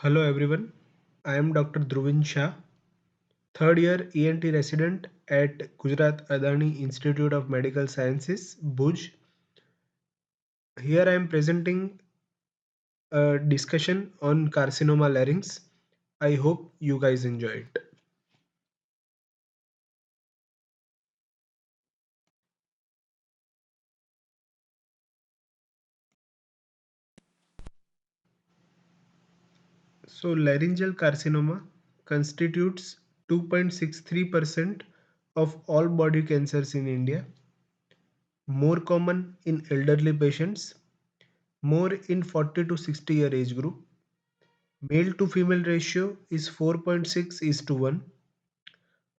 Hello everyone, I am Dr. Dhruvin Shah, third year ENT resident at Gujarat Adani Institute of Medical Sciences, Bhuj. Here I am presenting a discussion on carcinoma larynx. I hope you guys enjoy it. So, laryngeal carcinoma constitutes 2.63% of all body cancers in India, more common in elderly patients, more in 40 to 60 year age group. Male to female ratio is 4.6 is to 1.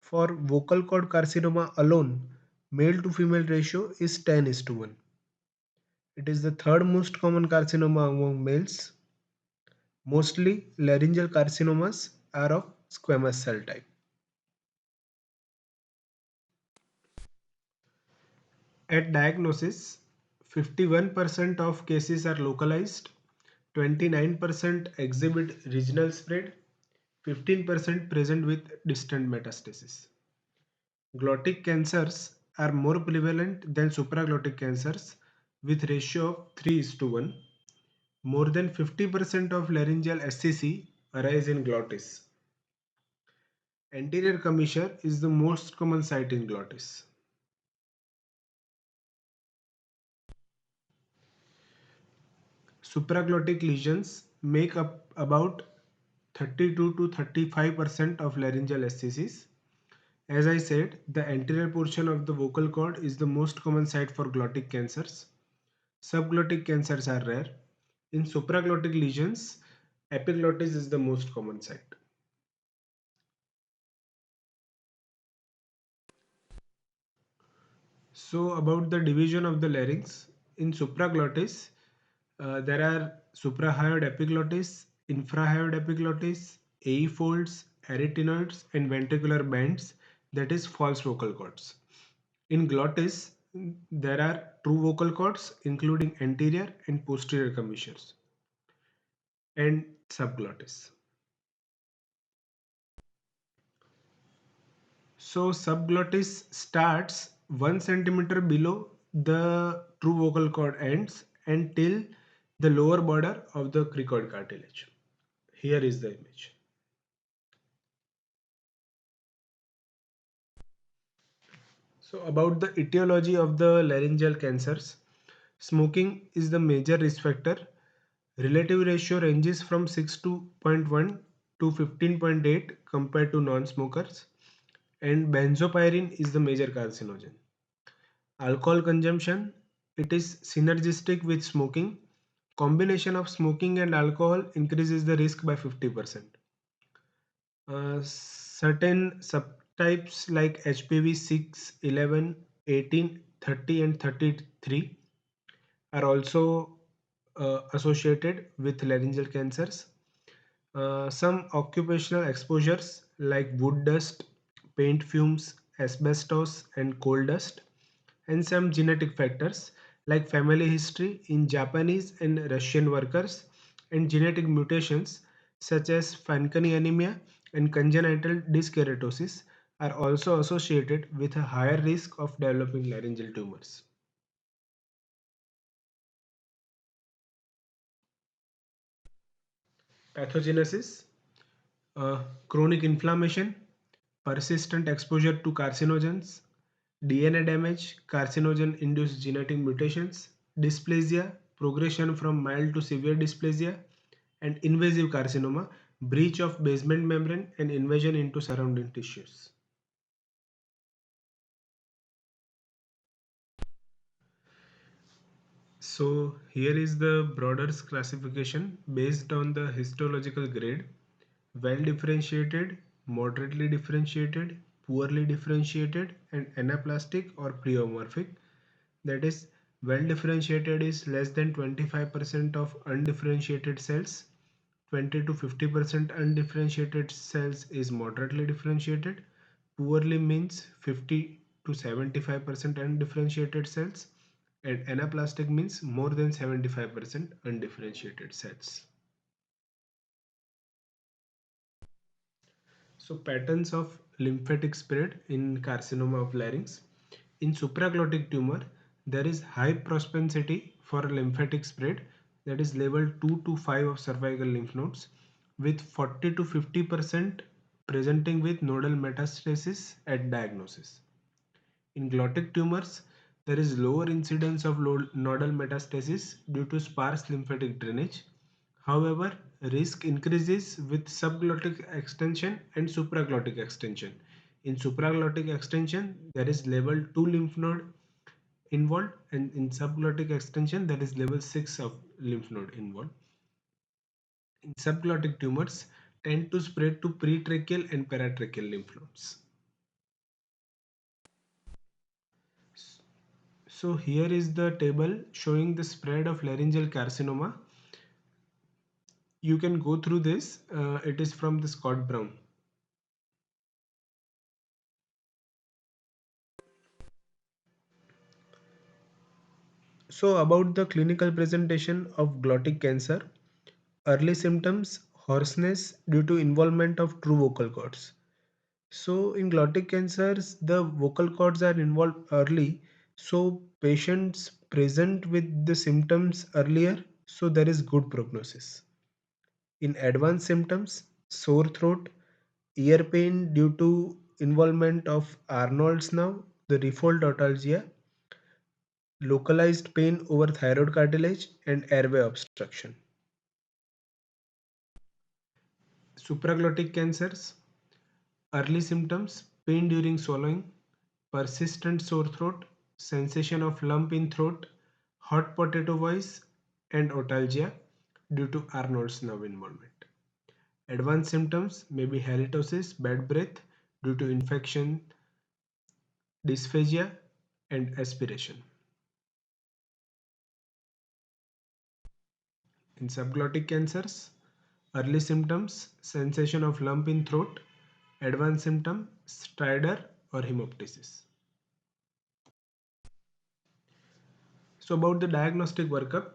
For vocal cord carcinoma alone, male to female ratio is 10 is to 1. It is the third most common carcinoma among males. Mostly laryngeal carcinomas are of squamous cell type. At diagnosis, 51% of cases are localized, 29% exhibit regional spread, 15% present with distant metastasis. Glottic cancers are more prevalent than supraglottic cancers with ratio of 3 is to 1. More than 50% of laryngeal SCC arise in glottis. Anterior commissure is the most common site in glottis. Supraglottic lesions make up about 32 to 35% of laryngeal SCCs. As I said, the anterior portion of the vocal cord is the most common site for glottic cancers. Subglottic cancers are rare. In supraglottic lesions, epiglottis is the most common site. So about the division of the larynx, in supraglottis, there are suprahyoid epiglottis, infrahyoid epiglottis, AE folds, arytenoids, and ventricular bands, that is false vocal cords. In glottis, there are true vocal cords, including anterior and posterior commissures, and subglottis. So subglottis starts 1 centimeter below the true vocal cord ends until the lower border of the cricoid cartilage. Here is the image. So about the etiology of the laryngeal cancers, smoking is the major risk factor. Relative ratio ranges from 6.1 to 15.8 compared to non-smokers, and benzopyrene is the major carcinogen. Alcohol consumption, it is synergistic with smoking. Combination of smoking and alcohol increases the risk by 50%. Certain subtypes like HPV 6, 11, 18, 30 and 33 are also associated with laryngeal cancers. Some occupational exposures like wood dust, paint fumes, asbestos, and coal dust, and some genetic factors like family history in Japanese and Russian workers, and genetic mutations such as Fanconi anemia and congenital dyskeratosis are also associated with a higher risk of developing laryngeal tumors. Pathogenesis, chronic inflammation, persistent exposure to carcinogens, DNA damage, carcinogen-induced genetic mutations, dysplasia, progression from mild to severe dysplasia, and invasive carcinoma, breach of basement membrane and invasion into surrounding tissues. So here is the broader classification based on the histological grade: well differentiated, moderately differentiated, poorly differentiated, and anaplastic or pleomorphic. That is, well differentiated is less than 25% of undifferentiated cells. 20 to 50% undifferentiated cells is moderately differentiated. Poorly means 50 to 75% undifferentiated cells, and anaplastic means more than 75% undifferentiated cells. So patterns of lymphatic spread in carcinoma of larynx. In supraglottic tumor, there is high propensity for lymphatic spread, that is level 2 to 5 of cervical lymph nodes, with 40 to 50% presenting with nodal metastasis at diagnosis. In glottic tumors, there is lower incidence of nodal metastasis due to sparse lymphatic drainage. However, risk increases with subglottic extension and supraglottic extension. In supraglottic extension, there is level 2 lymph node involved, and in subglottic extension, there is level 6 of lymph node involved. In subglottic tumors, tend to spread to pretracheal and paratracheal lymph nodes. So here is the table showing the spread of laryngeal carcinoma. You can go through this. It is from the Scott Brown. So about the clinical presentation of glottic cancer, early symptoms, hoarseness due to involvement of true vocal cords. So in glottic cancers, the vocal cords are involved early. So patients present with the symptoms earlier, so there is good prognosis. In advanced symptoms, sore throat, ear pain due to involvement of Arnold's nerve, the refold autalgia, localized pain over thyroid cartilage, and airway obstruction. Supraglottic cancers, early symptoms, pain during swallowing, persistent sore throat, sensation of lump in throat, hot potato voice, and autalgia due to Arnold's nerve involvement. Advanced symptoms may be halitosis, bad breath due to infection, dysphagia, and aspiration. In subglottic cancers, early symptoms, sensation of lump in throat, advanced symptom, stridor or hemoptysis. So about the diagnostic workup,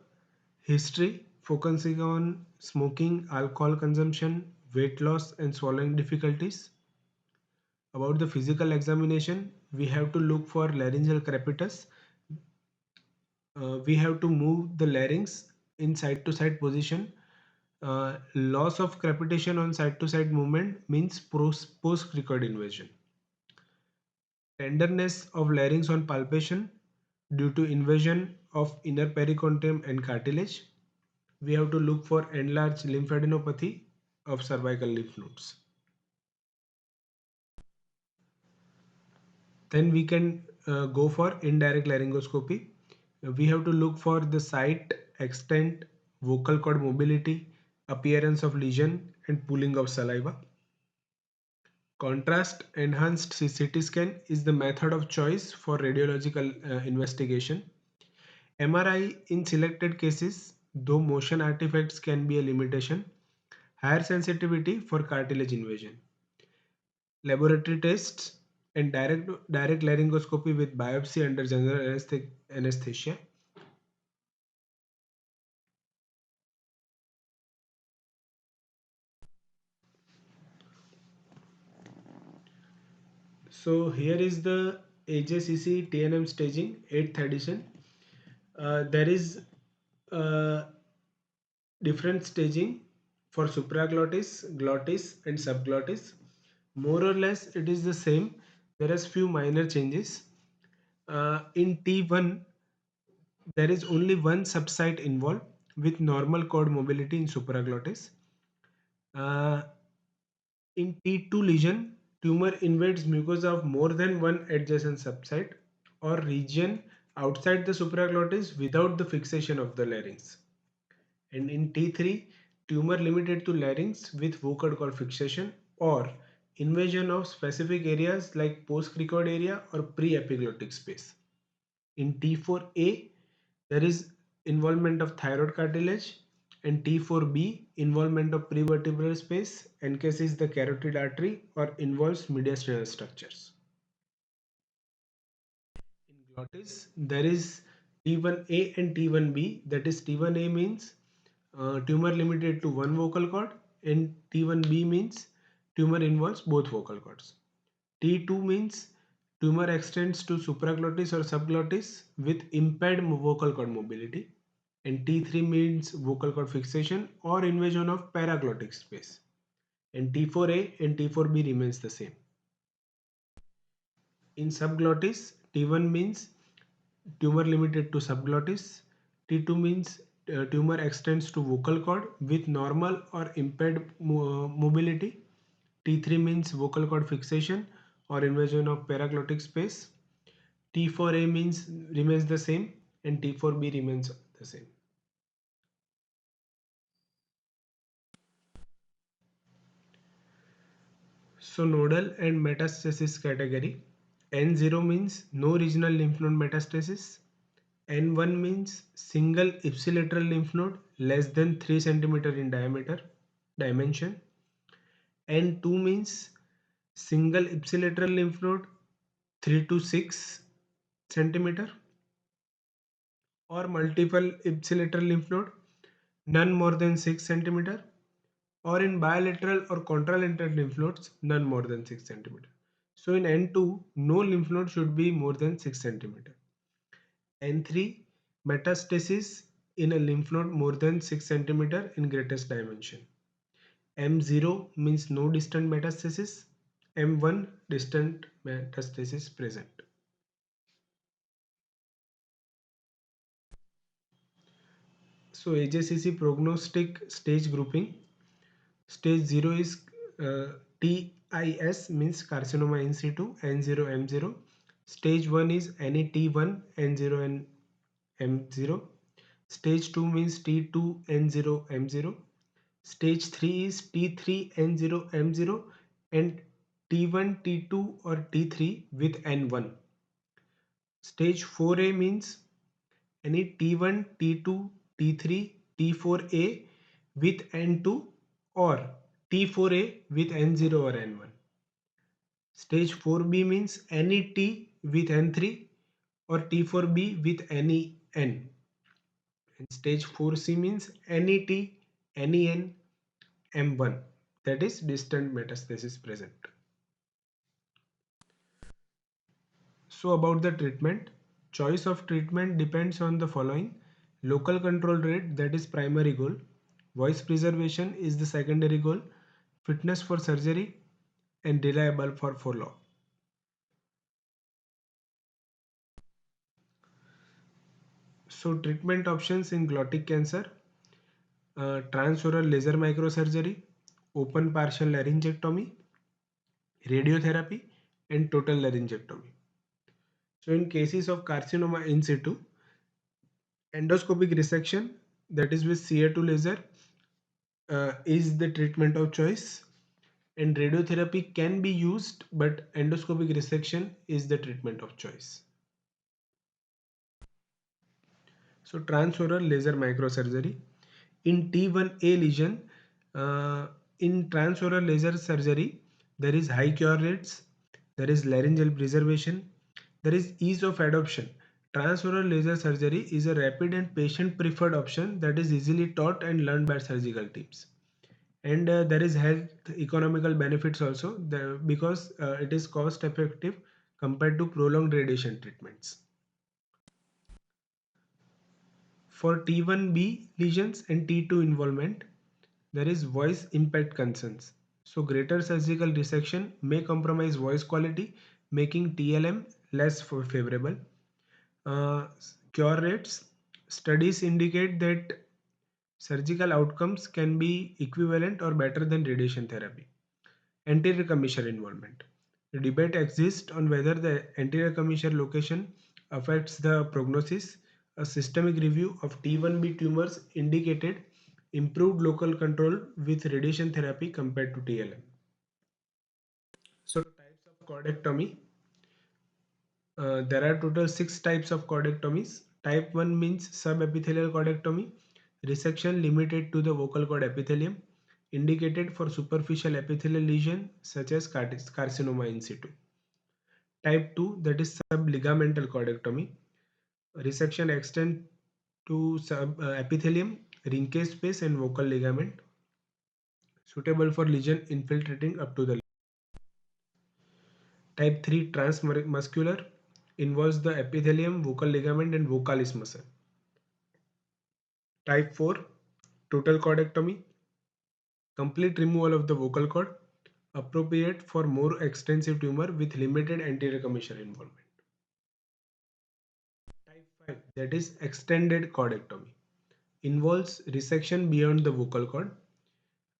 history focusing on smoking, alcohol consumption, weight loss and swallowing difficulties. About the physical examination, we have to look for laryngeal crepitus. We have to move the larynx in side to side position. Loss of crepitation on side to side movement means post cricoid invasion. Tenderness of larynx on palpation due to invasion of inner pericontium and cartilage. We have to look for enlarged lymphadenopathy of cervical lymph nodes. Then we can go for indirect laryngoscopy. We have to look for the site, extent, vocal cord mobility, appearance of lesion, and pooling of saliva. Contrast enhanced CT scan is the method of choice for radiological investigation. MRI in selected cases, though motion artifacts can be a limitation. Higher sensitivity for cartilage invasion. Laboratory tests and direct laryngoscopy with biopsy under general anesthesia. So here is the AJCC TNM staging 8th edition. There is different staging for supraglottis, glottis and subglottis. More or less it is the same. There is few minor changes. In T1 there is only one subsite involved with normal cord mobility in supraglottis. Uh, in T2 lesion, tumor invades mucosa of more than one adjacent subsite or region outside the supraglottis without the fixation of the larynx. And in T3, tumor limited to larynx with vocal cord fixation or invasion of specific areas like postcricoid area or pre-epiglottic space. In T4A, there is involvement of thyroid cartilage, and T4B, involvement of prevertebral space, encases the carotid artery or involves mediastinal structures. In glottis, there is T1A and T1B. That is, T1A means tumor limited to one vocal cord, and T1B means tumor involves both vocal cords. T2 means tumor extends to supraglottis or subglottis with impaired vocal cord mobility. And T3 means vocal cord fixation or invasion of paraglottic space. And T4A and T4B remains the same. In subglottis, T1 means tumor limited to subglottis. T2 means tumor extends to vocal cord with normal or impaired mobility. T3 means vocal cord fixation or invasion of paraglottic space. T4A means remains the same and T4B remains the same. So nodal and metastasis category. N0 means no regional lymph node metastasis. N1 means single ipsilateral lymph node less than 3 cm in dimension. N2 means single ipsilateral lymph node 3 to 6 cm or multiple ipsilateral lymph node none more than 6 cm or in bilateral or contralateral lymph nodes none more than 6 cm. So in N2 no lymph node should be more than 6 cm. N3 metastasis in a lymph node more than 6 cm in greatest dimension. M0 means no distant metastasis. M1 distant metastasis present. So AJCC prognostic stage grouping. Stage 0 is TIS means carcinoma in situ, N0, M0. Stage 1 is any T1, N0 and M0. Stage 2 means T2, N0, M0. Stage 3 is T3, N0, M0 and T1, T2 or T3 with N1. Stage 4A means any T1, T2, T3, T4A with N2 or T4A with N0 or N1. Stage 4B means any T with N3 or T4B with any N. And stage 4C means any T, any N, M1, that is distant metastasis present. So about the treatment, choice of treatment depends on the following: local control rate, that is primary goal, voice preservation is the secondary goal, fitness for surgery and reliable for follow. So treatment options in glottic cancer: transoral laser microsurgery, open partial laryngectomy, radiotherapy and total laryngectomy. So in cases of carcinoma in situ, endoscopic resection, that is with CA2 laser, is the treatment of choice, and radiotherapy can be used, but endoscopic resection is the treatment of choice. So transoral laser microsurgery. In T1A lesion, in transoral laser surgery, there is high cure rates, there is laryngeal preservation, there is ease of adoption. Transoral laser surgery is a rapid and patient preferred option that is easily taught and learned by surgical teams. And there is health economical benefits also because it is cost effective compared to prolonged radiation treatments. For T1B lesions and T2 involvement, there is voice impact concerns. So greater surgical resection may compromise voice quality, making TLM less favorable. Cure rates. Studies indicate that surgical outcomes can be equivalent or better than radiation therapy. Anterior commissure involvement. The debate exists on whether the anterior commissure location affects the prognosis. A systemic review of T1B tumors indicated improved local control with radiation therapy compared to TLM. So types of chordectomy. There are total 6 types of chordectomies. Type 1 means subepithelial chordectomy, resection limited to the vocal cord epithelium, indicated for superficial epithelial lesion such as carcinoma in situ. Type 2, that is subligamental chordectomy, resection extend to epithelium, Rinke space and vocal ligament. suitable for lesion infiltrating up to the. Type 3 transmuscular involves the epithelium, vocal ligament and vocalis muscle. Type 4 total chordectomy, complete removal of the vocal cord, appropriate for more extensive tumor with limited anterior commissure involvement. Type 5, that is extended chordectomy, involves resection beyond the vocal cord.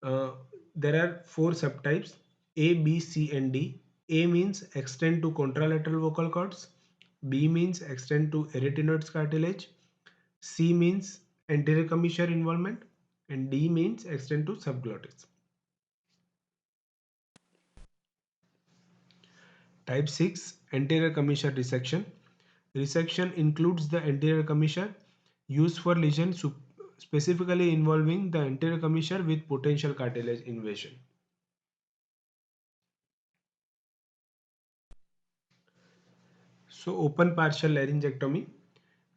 Uh, there are four subtypes: A, B, C, and D. A means extend to contralateral vocal cords. B means extend to arytenoids cartilage. C means anterior commissure involvement, and D means extend to subglottis. Type 6 anterior commissure resection. Resection includes the anterior commissure used for lesions specifically involving the anterior commissure with potential cartilage invasion. So open partial laryngectomy.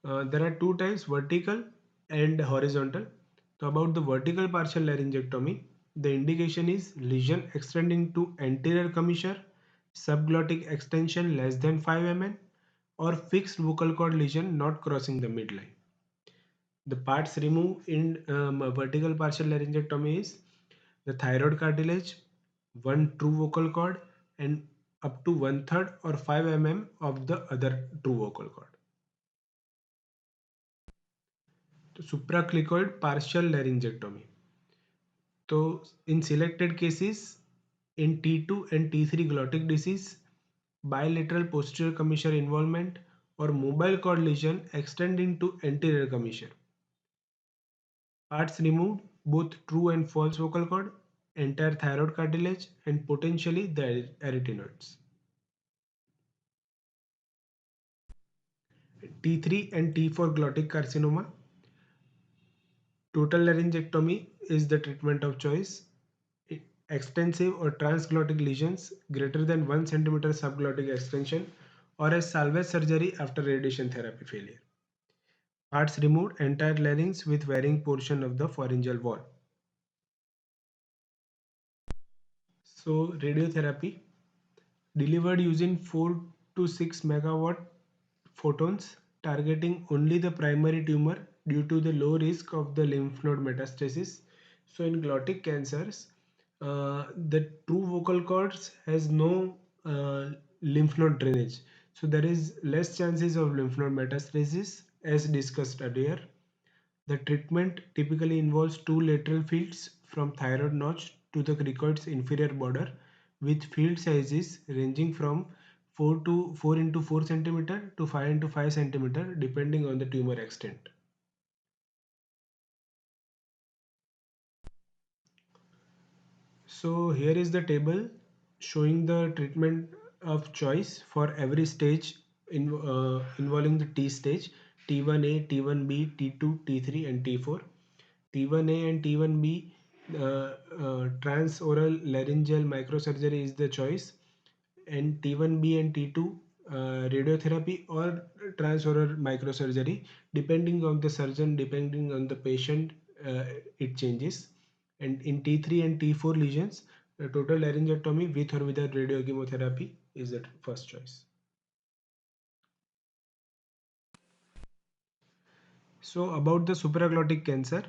There are two types, vertical and horizontal. So about the vertical partial laryngectomy, the indication is lesion extending to anterior commissure, subglottic extension less than 5 mm, or fixed vocal cord lesion not crossing the midline. The parts removed in vertical partial laryngectomy is the thyroid cartilage, one true vocal cord, and up to one third or 5 mm of the other true vocal cord. So, supraclicoid partial laryngectomy. So, in selected cases, in T2 and T3 glottic disease, bilateral posterior commissure involvement or mobile cord lesion extending to anterior commissure. Parts removed, both true and false vocal cord, entire thyroid cartilage, and potentially the arytenoids. T3 and T4 glottic carcinoma. Total laryngectomy is the treatment of choice. Extensive or transglottic lesions greater than 1 cm subglottic extension or a salvage surgery after radiation therapy failure. Parts removed, entire larynx with varying portion of the pharyngeal wall. So radiotherapy delivered using 4 to 6 megawatt photons targeting only the primary tumor due to the low risk of the lymph node metastasis. So in glottic cancers, the true vocal cords has no lymph node drainage. So there is less chances of lymph node metastasis as discussed earlier. The treatment typically involves two lateral fields from thyroid notch to the cricoid's inferior border with field sizes ranging from 4 into 4 cm to 5 into 5 cm depending on the tumor extent. So here is the table showing the treatment of choice for every stage involving the T stage: T1A, T1B, T2, T3 and T4. T1A and T1B transoral laryngeal microsurgery is the choice, and T1B and T2 radiotherapy or transoral microsurgery depending on the surgeon, depending on the patient, it changes. And in T3 and T4 lesions, the total laryngectomy with or without radiochemotherapy is the first choice. So about the supraglottic cancer,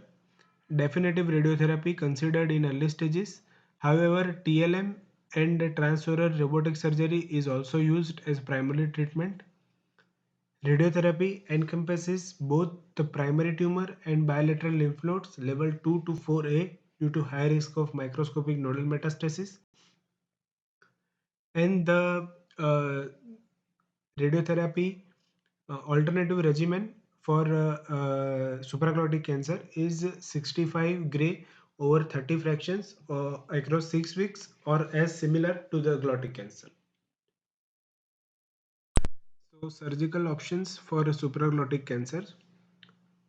definitive radiotherapy considered in early stages. However, TLM and transoral robotic surgery is also used as primary treatment. Radiotherapy encompasses both the primary tumor and bilateral lymph nodes level 2 to 4A due to high risk of microscopic nodal metastasis. And the radiotherapy alternative regimen for supraglottic cancer is 65 gray over 30 fractions across 6 weeks or as similar to the glottic cancer. So surgical options for supraglottic cancer: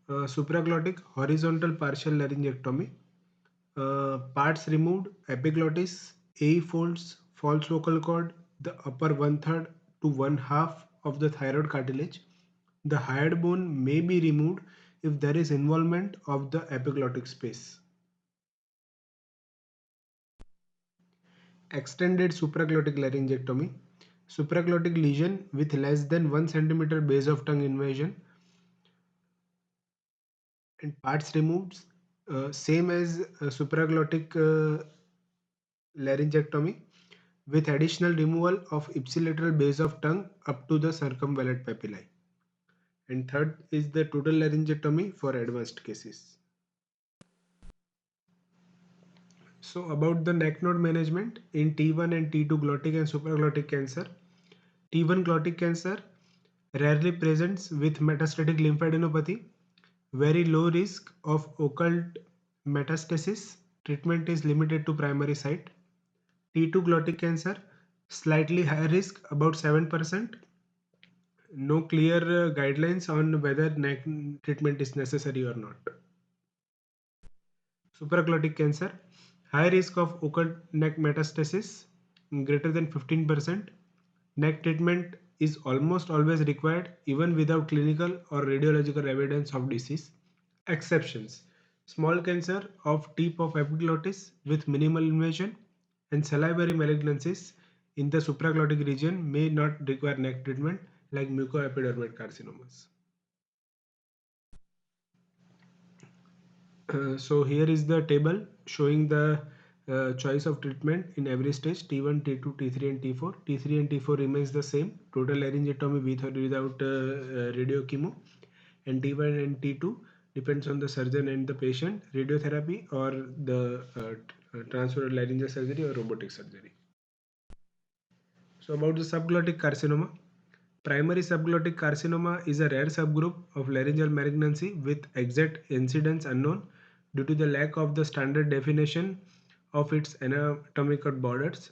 supraglottic horizontal partial laryngectomy, parts removed, epiglottis, A folds, false vocal cord, the upper one third to one half of the thyroid cartilage. The hyoid bone may be removed if there is involvement of the epiglottic space. Extended supraglottic laryngectomy. Supraglottic lesion with less than 1 centimeter base of tongue invasion and parts removed, same as supraglottic laryngectomy with additional removal of ipsilateral base of tongue up to the circumvallate papillae. And third is the total laryngectomy for advanced cases. So about the neck node management in T1 and T2 glottic and supraglottic cancer. T1 glottic cancer rarely presents with metastatic lymphadenopathy, very low risk of occult metastasis. Treatment is limited to primary site. T2 glottic cancer, slightly higher risk, about 7%. No clear guidelines on whether neck treatment is necessary or not. Supraglottic cancer, high risk of occult neck metastasis, greater than 15%. Neck treatment is almost always required even without clinical or radiological evidence of disease. Exceptions: small cancer of tip of epiglottis with minimal invasion and salivary malignancies in the supraglottic region may not require neck treatment, like mucoepidermal carcinomas. So here is the table showing the choice of treatment in every stage: T1, T2, T3 and T4. T3 and T4 remains the same: total laryngectomy with or without radio chemo. And T1 and T2 depends on the surgeon and the patient, radiotherapy or the transfer laryngeal surgery or robotic surgery. So about the subglottic carcinoma. Primary subglottic carcinoma is a rare subgroup of laryngeal malignancy with exact incidence unknown due to the lack of the standard definition of its anatomical borders.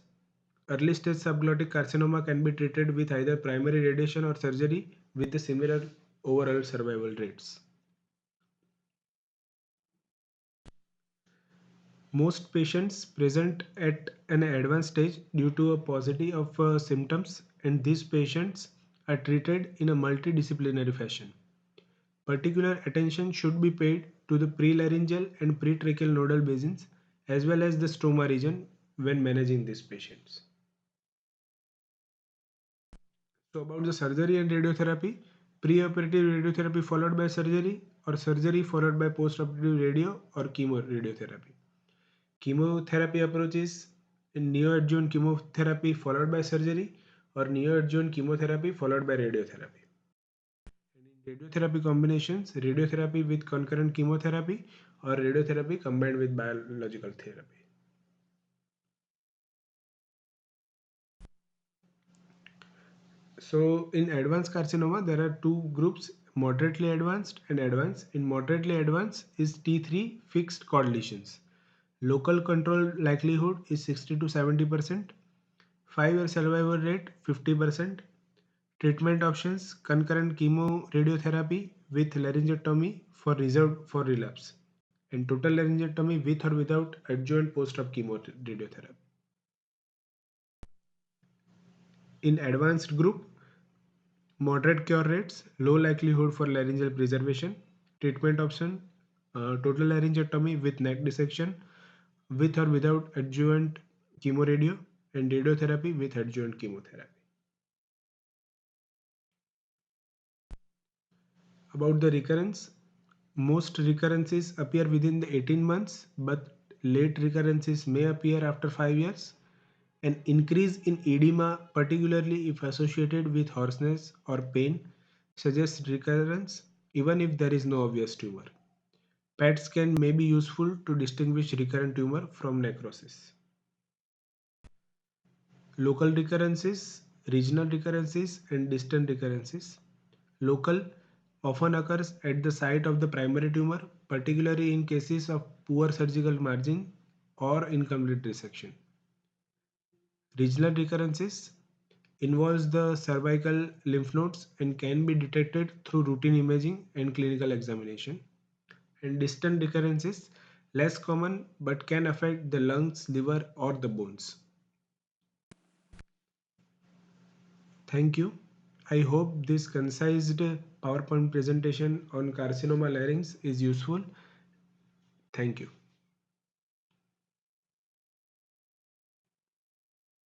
Early stage subglottic carcinoma can be treated with either primary radiation or surgery with the similar overall survival rates. Most patients present at an advanced stage due to a paucity of symptoms, and these patients are treated in a multidisciplinary fashion. Particular attention should be paid to the prelaryngeal and pretracheal nodal basins as well as the stroma region when managing these patients. So about the surgery and radiotherapy, preoperative radiotherapy followed by surgery or surgery followed by postoperative radio or chemoradiotherapy. Chemotherapy approaches in neoadjuvant chemotherapy followed by surgery or neoadjuvant chemotherapy followed by radiotherapy. And in radiotherapy combinations, radiotherapy with concurrent chemotherapy or radiotherapy combined with biological therapy. So in advanced carcinoma, there are two groups: moderately advanced and advanced. In moderately advanced is T3 fixed chord lesions. Local control likelihood is 60 to 70%. 5-year survival rate 50%. Treatment options: concurrent chemoradiotherapy with laryngectomy for reserved for relapse, and total laryngectomy with or without adjuvant post-op chemoradiotherapy. In advanced group, moderate cure rates, low likelihood for laryngeal preservation. Treatment option: total laryngectomy with neck dissection with or without adjuvant chemoradio, and radiotherapy with adjuvant chemotherapy. About the recurrence, most recurrences appear within the 18 months, but late recurrences may appear after 5 years. An increase in edema, particularly if associated with hoarseness or pain, suggests recurrence even if there is no obvious tumor. PET scan may be useful to distinguish recurrent tumor from necrosis. Local recurrences, regional recurrences, and distant recurrences. Local often occurs at the site of the primary tumor, particularly in cases of poor surgical margin or incomplete resection. Regional recurrences involves the cervical lymph nodes and can be detected through routine imaging and clinical examination. And distant recurrences, less common but can affect the lungs, liver, or the bones. Thank you. I hope this concise PowerPoint presentation on carcinoma larynx is useful. Thank you.